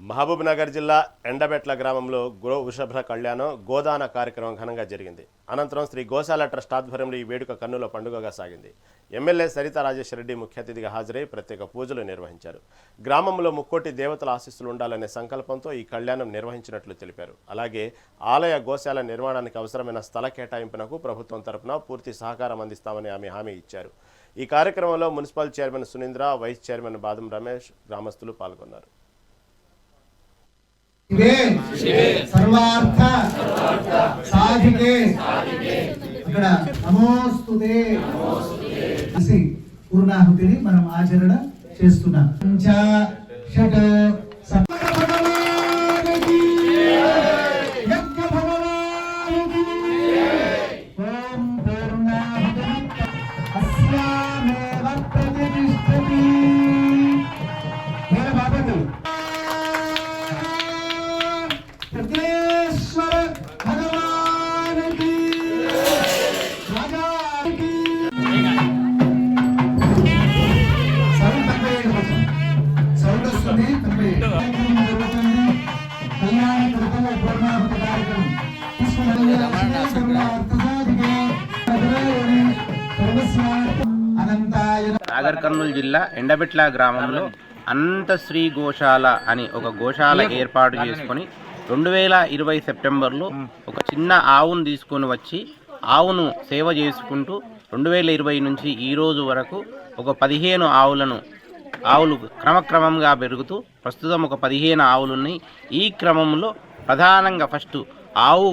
మహబూబ్ నగర్ జిల్లా ఎండబెట్ల గ్రామంలో గో వృషభ కళ్యాణం గోదాన కార్యక్రమం ఘనంగా జరిగింది. అనంతరం శ్రీ గోశాల ట్రస్ట్ ఆధ్వర్యంలో ఈ వేడుక కన్నుల పండుగగా సాగింది. ఎమ్మెల్యే సరితా రాజేశ్వరరెడ్డి ముఖ్య అతిథిగా హాజరై ప్రత్యేక పూజలు నిర్వహించారు. గ్రామంలో ముక్కోటి దేవతల ఆశీస్సులు ఉండాలనే సంకల్పంతో ఈ కళ్యాణం నిర్వహించినట్లు తెలిపారు. అలాగే ఆలయ గోశాల నిర్మాణానికి అవసరమైన స్థల కేటాయింపునకు ప్రభుత్వం తరపున పూర్తి సహకారం అందిస్తామని ఆమె హామీ ఇచ్చారు. ఈ కార్యక్రమంలో municipal chairman Sunindra, vice chairman Badam Ramesh, గ్రామస్తులు పాల్గొన్నారు. सर्वार्थ साधिके ఇక్కడ నమోస్తుతే పూర్ణాహుతిని మనం ఆచరణ చేస్తున్నాం. పంచ షట్ ఓం పూర్ణాహుతి అస్యామేవ ప్రతిష్ఠతి బాబు भगवान की राजा की सौंड वस्तुंदी कल्याण कृतम पूर्णाहुति कार्यक्रम నాగర్ కర్నూలు జిల్లా ఎండబెట్ల గ్రామంలో అనంత శ్రీ గోశాల అని ఒక గోశాల ఏర్పాటు చేసుకొని 2020 సెప్టెంబర్లో ఒక చిన్న ఆవును తీసుకొని వచ్చి ఆవును సేవ చేసుకుంటూ 2020 నుంచి ఈ రోజు వరకు ఒక 15 ఆవులు క్రమక్రమంగా పెరుగుతూ ప్రస్తుతం ఒక 15 ఆవులు ఉన్నాయి. ఈ క్రమంలో ప్రధానంగా ఫస్ట్ ఆవు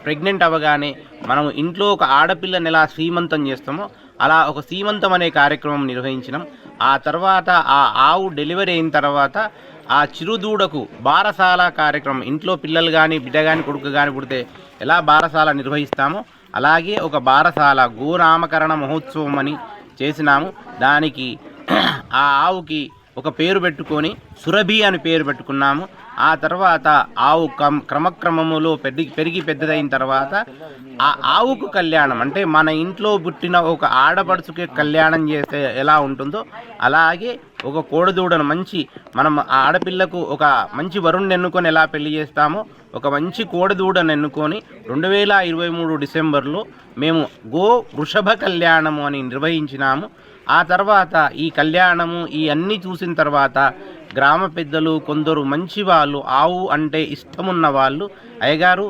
ప్రెగ్నెంట్ అవ్వగానే మనం ఇంట్లో ఒక ఆడపిల్లని ఎలా సీమంతం చేస్తామో అలా ఒక సీమంతం అనే కార్యక్రమం నిర్వహించినాం. ఆ తర్వాత ఆ ఆవు డెలివరీ అయిన తర్వాత ఆ చిరుదూడకు బారసాల కార్యక్రమం, ఇంట్లో పిల్లలు కానీ బిడ్డ కానీ కొడుకు కానీ పుడితే ఎలా బారసాల నిర్వహిస్తామో అలాగే ఒక బారసాల గోనామకరణ మహోత్సవం అని చేసినాము. దానికి ఆ ఆవుకి ఒక పేరు పెట్టుకొని సురభి అని పేరు పెట్టుకున్నాము. ఆ తర్వాత ఆవు క్రమక్రమములో పెరిగి పెద్దదైన తర్వాత ఆ ఆవుకు కళ్యాణం అంటే మన ఇంట్లో పుట్టిన ఒక ఆడపడుచుకి కళ్యాణం చేస్తే ఎలా ఉంటుందో అలాగే ఒక కోడదూడను మనం ఆడపిల్లకు ఒక మంచి వరుణ్ణి ఎన్నుకొని ఎలా పెళ్లి చేస్తామో ఒక మంచి కోడదూడను ఎన్నుకొని 2023 డిసెంబర్లో మేము గో వృషభ కళ్యాణము అని నిర్వహించినాము. ఆ తర్వాత ఈ కళ్యాణము ఈ అన్నీ చూసిన తర్వాత గ్రామ పెద్దలు కొందరు మంచి వాళ్ళు, ఆవు అంటే ఇష్టమున్న వాళ్ళు, అయ్యగారు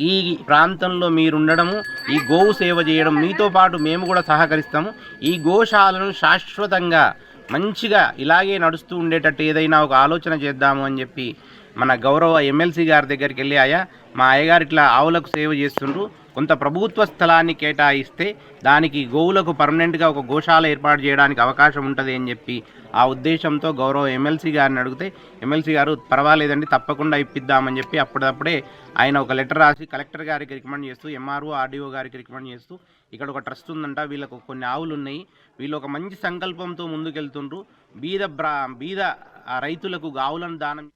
ఈ ప్రాంతంలో మీరుండడము, ఈ గోవు సేవ చేయడం మీతో పాటు మేము కూడా సహకరిస్తాము, ఈ గోశాలను శాశ్వతంగా మంచిగా ఇలాగే నడుస్తూ ఉండేటట్టు ఏదైనా ఒక ఆలోచన చేద్దాము అని చెప్పి మన గౌరవ ఎమ్మెల్సీ గారి దగ్గరికి వెళ్ళి, అయ్యా మా అయ్యగారు ఇట్లా ఆవులకు సేవ చేస్తుండ్రు, కొంత ప్రభుత్వ స్థలాన్ని కేటాయిస్తే దానికి గోవులకు పర్మనెంట్గా ఒక గోశాల ఏర్పాటు చేయడానికి అవకాశం ఉంటుంది అని చెప్పి ఆ ఉద్దేశంతో గౌరవ ఎమ్మెల్సీ గారిని అడిగితే ఎమ్మెల్సీ గారు పర్వాలేదండి తప్పకుండా ఇప్పిద్దామని చెప్పి అప్పుడప్పుడే ఆయన ఒక లెటర్ రాసి కలెక్టర్ గారికి రికమెండ్ చేస్తూ ఎంఆర్ఓ ఆర్డీఓ గారికి రికమెండ్ చేస్తూ ఇక్కడ ఒక ట్రస్ట్ ఉందంట, వీళ్ళకు కొన్ని ఆవులు ఉన్నాయి, వీళ్ళు ఒక మంచి సంకల్పంతో ముందుకెళ్తుండ్రు, బీద రైతులకు ఆవులను దానం